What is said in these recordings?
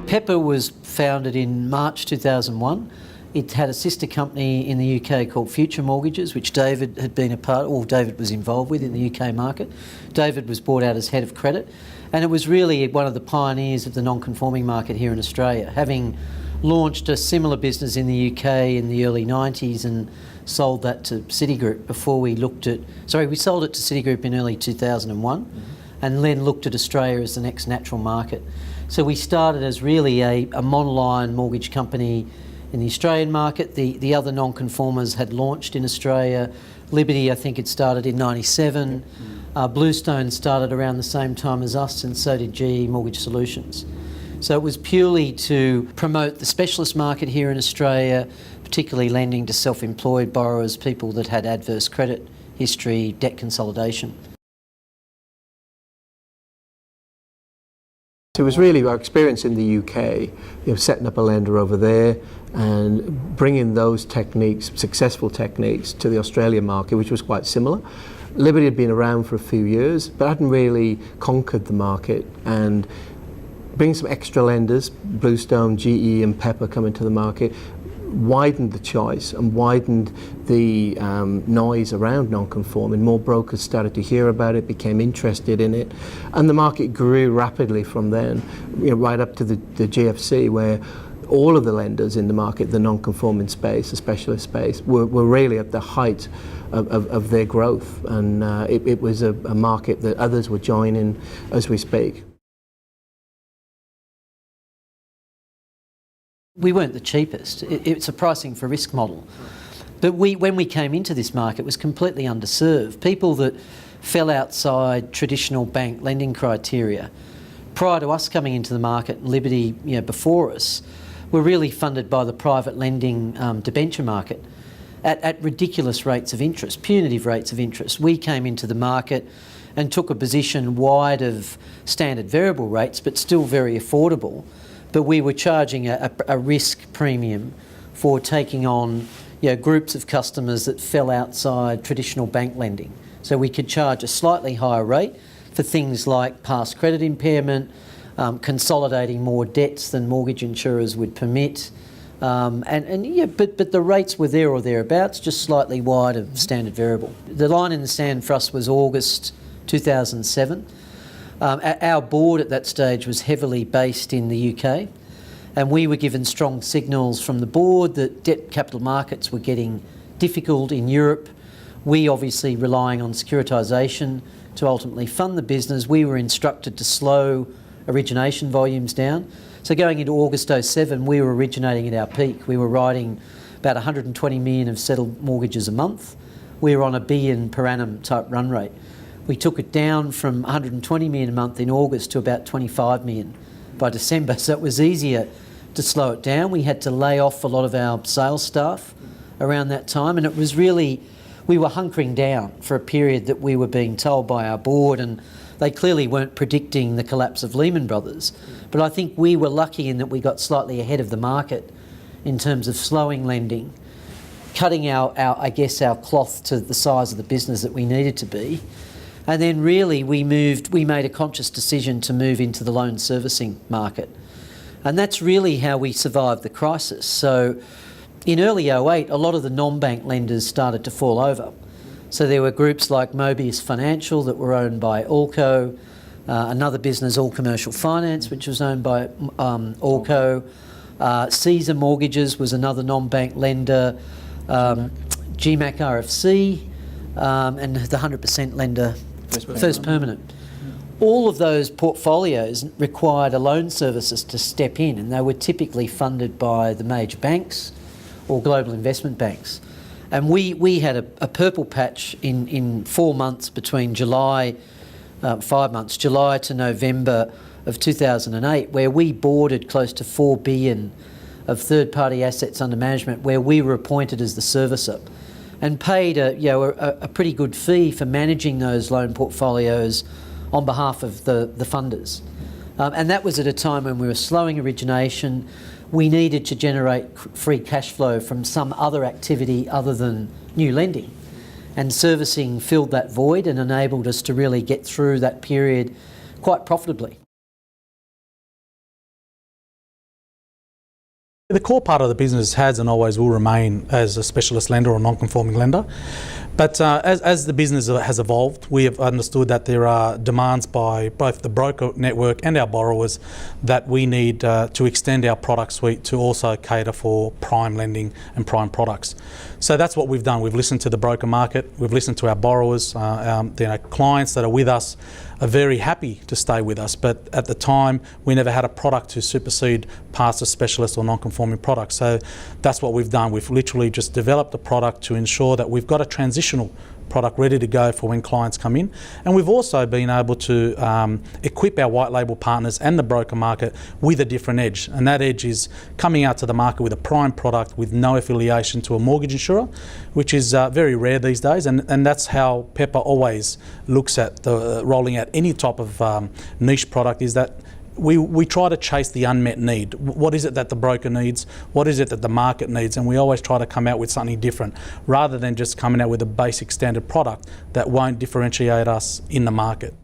Pepper was founded in March 2001. It had a sister company in the UK called Future Mortgages, which David had been a part, or David was involved with in the UK market. David was brought out as head of credit, and it was really one of the pioneers of the non-conforming market here in Australia, having launched a similar business in the UK in the early 90s and sold that to Citigroup before we looked at... Sorry, we sold it to Citigroup in early 2001 and then looked at Australia as the next natural market. So we started as really a monoline mortgage company in the Australian market. The other non-conformers had launched in Australia. Liberty, I think, had started in 97. Bluestone started around the same time as us, and so did GE Mortgage Solutions. So it was purely to promote the specialist market here in Australia, particularly lending to self-employed borrowers, people that had adverse credit history, debt consolidation. It was really our experience in the UK, setting up a lender over there and bringing those techniques, successful techniques, to the Australian market, which was quite similar. Liberty had been around for a few years, but hadn't really conquered the market, and bringing some extra lenders, Bluestone, GE and Pepper coming to the market, widened the choice and widened the noise around non-conforming. More brokers started to hear about it, became interested in it, and the market grew rapidly from then, right up to the GFC, where all of the lenders in the market, the non-conforming space, the specialist space, were really at the height of their growth, and it was a market that others were joining as we speak. We weren't the cheapest. It's a pricing for risk model. But when we came into this market, it was completely underserved. People that fell outside traditional bank lending criteria, prior to us coming into the market, Liberty before us, were really funded by the private lending debenture market at ridiculous rates of interest, punitive rates of interest. We came into the market and took a position wide of standard variable rates, but still very affordable. But we were charging a risk premium for taking on groups of customers that fell outside traditional bank lending. So we could charge a slightly higher rate for things like past credit impairment, consolidating more debts than mortgage insurers would permit. But the rates were there or thereabouts, just slightly wide of standard variable. The line in the sand for us was August 2007. Our board at that stage was heavily based in the UK, and we were given strong signals from the board that debt capital markets were getting difficult in Europe. We, obviously relying on securitisation to ultimately fund the business, we were instructed to slow origination volumes down. So going into August 2007, we were originating at our peak. We were writing about 120 million of settled mortgages a month. We were on a billion per annum type run rate. We took it down from 120 million a month in August to about 25 million by December, so it was easier to slow it down. We had to lay off a lot of our sales staff around that time, and it was really, we were hunkering down for a period that we were being told by our board, and they clearly weren't predicting the collapse of Lehman Brothers. But I think we were lucky in that we got slightly ahead of the market in terms of slowing lending, cutting our cloth to the size of the business that we needed to be. And then really we made a conscious decision to move into the loan servicing market. And that's really how we survived the crisis. So in early 2008, a lot of the non-bank lenders started to fall over. So there were groups like Mobius Financial that were owned by Allco, another business, All Commercial Finance, which was owned by Allco. Caesar Mortgages was another non-bank lender, GMAC RFC, and the 100% lender, First Permanent. All of those portfolios required a loan servicer to step in, and they were typically funded by the major banks or global investment banks. And we had a purple patch in 4 months between July to November of 2008, where we boarded close to 4 billion of third-party assets under management, where we were appointed as the servicer and paid a pretty good fee for managing those loan portfolios on behalf of the funders. And that was at a time when we were slowing origination. We needed to generate free cash flow from some other activity other than new lending. And servicing filled that void and enabled us to really get through that period quite profitably. The core part of the business has and always will remain as a specialist lender or non-conforming lender. But as the business has evolved, we have understood that there are demands by both the broker network and our borrowers that we need to extend our product suite to also cater for prime lending and prime products. So that's what we've done. We've listened to the broker market, we've listened to our borrowers, clients that are with us are very happy to stay with us, but at the time we never had a product to supersede past a specialist or non-conforming product. So that's what we've done. We've literally just developed a product to ensure that we've got a transitional product ready to go for when clients come in. And we've also been able to equip our white label partners and the broker market with a different edge. And that edge is coming out to the market with a prime product with no affiliation to a mortgage insurer, which is very rare these days. And that's how Pepper always looks at rolling out any type of niche product, is that we try to chase the unmet need. What is it that the broker needs? What is it that the market needs? And we always try to come out with something different, rather than just coming out with a basic standard product that won't differentiate us in the market.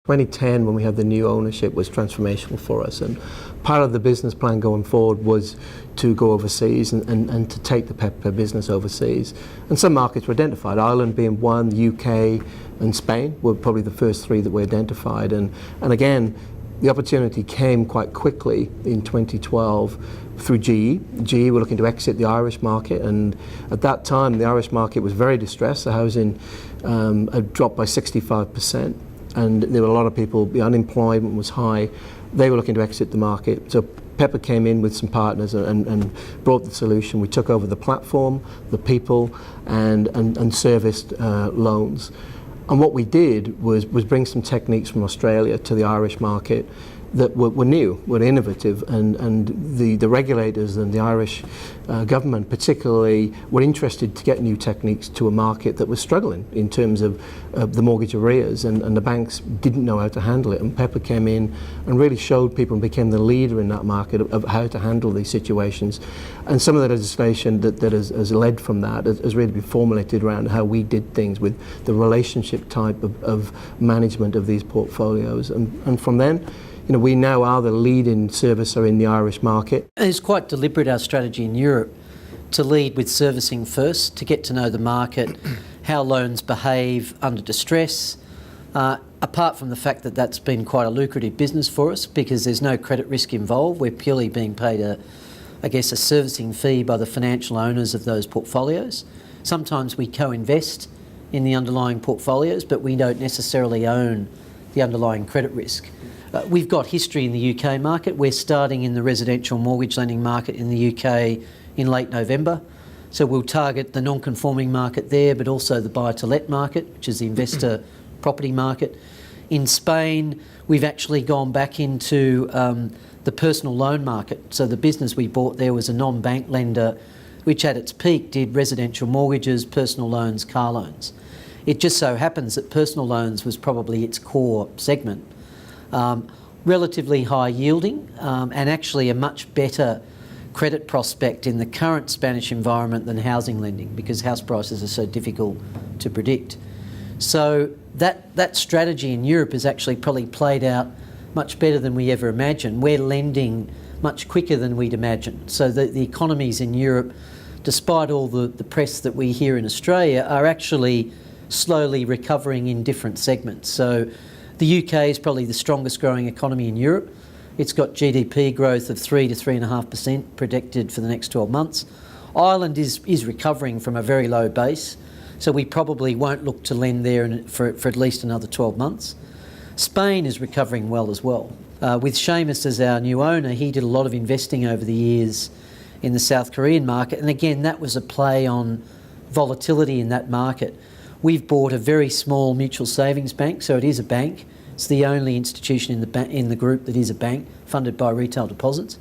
2010, when we had the new ownership, was transformational for us, and part of the business plan going forward was to go overseas and to take the Pepper business overseas. And some markets were identified, Ireland being one, the UK and Spain were probably the first three that we identified. And again, the opportunity came quite quickly in 2012 through GE. GE were looking to exit the Irish market, and at that time the Irish market was very distressed. The housing had dropped by 65%. And there were a lot of people, the unemployment was high. They were looking to exit the market. So Pepper came in with some partners and brought the solution. We took over the platform, the people, and serviced loans. And what we did was bring some techniques from Australia to the Irish market that were new, were innovative, and the regulators and the Irish government particularly were interested to get new techniques to a market that was struggling in terms of the mortgage arrears, and the banks didn't know how to handle it. And Pepper came in and really showed people and became the leader in that market of how to handle these situations. And some of the legislation that has led from that has really been formulated around how we did things with the relationship type of management of these portfolios. And from then, we now are the leading servicer in the Irish market. It's quite deliberate, our strategy in Europe, to lead with servicing first, to get to know the market, how loans behave under distress, apart from the fact that that's been quite a lucrative business for us because there's no credit risk involved. We're purely being paid a servicing fee by the financial owners of those portfolios. Sometimes we co-invest in the underlying portfolios, but we don't necessarily own the underlying credit risk. We've got history in the UK market. We're starting in the residential mortgage lending market in the UK in late November. So we'll target the non-conforming market there, but also the buy-to-let market, which is the investor property market. In Spain, we've actually gone back into the personal loan market. So the business we bought there was a non-bank lender, which at its peak did residential mortgages, personal loans, car loans. It just so happens that personal loans was probably its core segment. Relatively high yielding and actually a much better credit prospect in the current Spanish environment than housing lending, because house prices are so difficult to predict. So that strategy in Europe has actually probably played out much better than we ever imagined. We're lending much quicker than we'd imagined. So the economies in Europe, despite all the press that we hear in Australia, are actually slowly recovering in different segments. So the UK is probably the strongest growing economy in Europe. It's got GDP growth of 3 to 3.5% predicted for the next 12 months. Ireland is recovering from a very low base, so we probably won't look to lend there for at least another 12 months. Spain is recovering well as well. With Seamus as our new owner, he did a lot of investing over the years in the South Korean market, and again, that was a play on volatility in that market. We've bought a very small mutual savings bank, so it is a bank. It's the only institution in the group that is a bank, funded by retail deposits.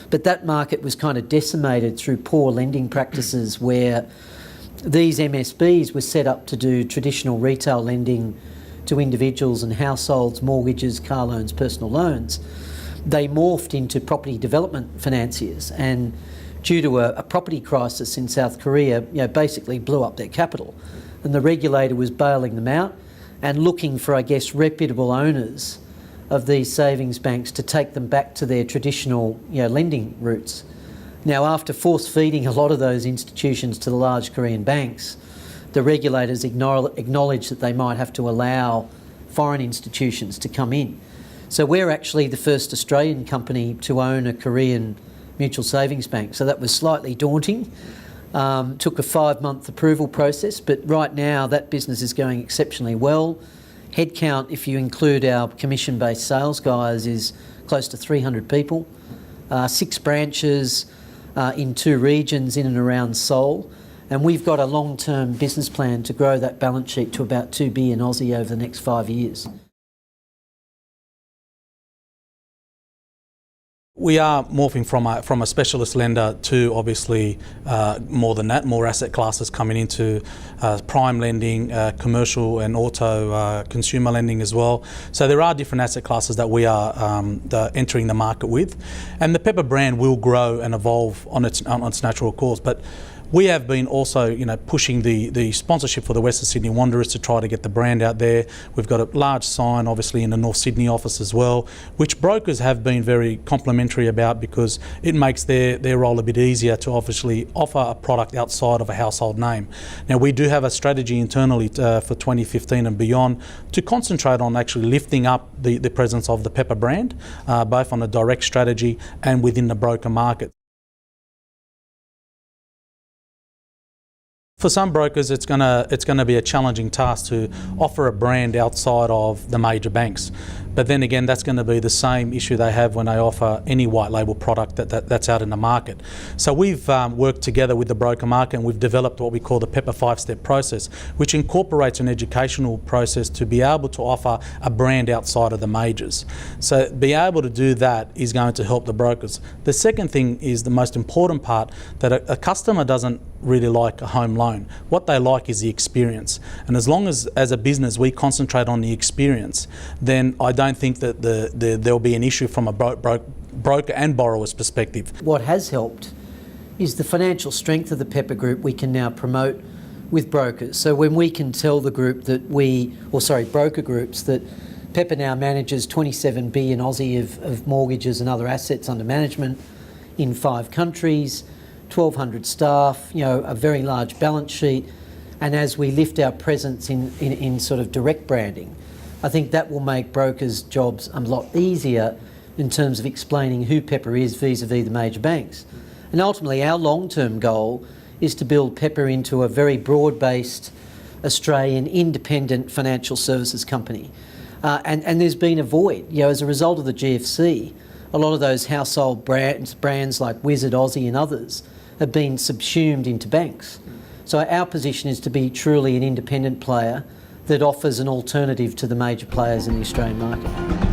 But that market was kind of decimated through poor lending practices where these MSBs were set up to do traditional retail lending to individuals and households, mortgages, car loans, personal loans. They morphed into property development financiers, and due to a property crisis in South Korea, basically blew up their capital. And the regulator was bailing them out and looking for, reputable owners of these savings banks to take them back to their traditional lending routes. Now, after force-feeding a lot of those institutions to the large Korean banks, the regulators acknowledged that they might have to allow foreign institutions to come in. So we're actually the first Australian company to own a Korean mutual savings bank. So that was slightly daunting. Took a 5-month approval process, but right now that business is going exceptionally well. Headcount, if you include our commission-based sales guys, is close to 300 people. 6 branches in 2 regions in and around Seoul. And we've got a long-term business plan to grow that balance sheet to about 2 billion Aussie over the next 5 years. We are morphing from a specialist lender to obviously more than that, more asset classes coming into prime lending, commercial and auto consumer lending as well. So there are different asset classes that we are entering the market with, and the Pepper brand will grow and evolve on its natural course. But we have been also, pushing the sponsorship for the Western Sydney Wanderers to try to get the brand out there. We've got a large sign, obviously, in the North Sydney office as well, which brokers have been very complimentary about because it makes their role a bit easier to obviously offer a product outside of a household name. Now, we do have a strategy internally for 2015 and beyond to concentrate on actually lifting up the presence of the Pepper brand, both on a direct strategy and within the broker market. For some brokers, it's going to be a challenging task to offer a brand outside of the major banks. But then again, that's going to be the same issue they have when they offer any white label product that's out in the market. So we've worked together with the broker market and we've developed what we call the Pepper 5-step process, which incorporates an educational process to be able to offer a brand outside of the majors. So being able to do that is going to help the brokers. The second thing is the most important part, that a customer doesn't really like a home loan. What they like is the experience. And as long as a business we concentrate on the experience, then I don't think that there'll be an issue from a broker and borrower's perspective. What has helped is the financial strength of the Pepper Group we can now promote with brokers. So when we can tell the group that broker groups, that Pepper now manages 27 billion Aussie of mortgages and other assets under management in 5 countries, 1,200 staff, a very large balance sheet, and as we lift our presence in sort of direct branding, I think that will make brokers' jobs a lot easier in terms of explaining who Pepper is vis-a-vis the major banks. And ultimately, our long-term goal is to build Pepper into a very broad-based Australian independent financial services company. And there's been a void. As a result of the GFC, a lot of those household brands like Wizard, Aussie and others have been subsumed into banks. So our position is to be truly an independent player that offers an alternative to the major players in the Australian market.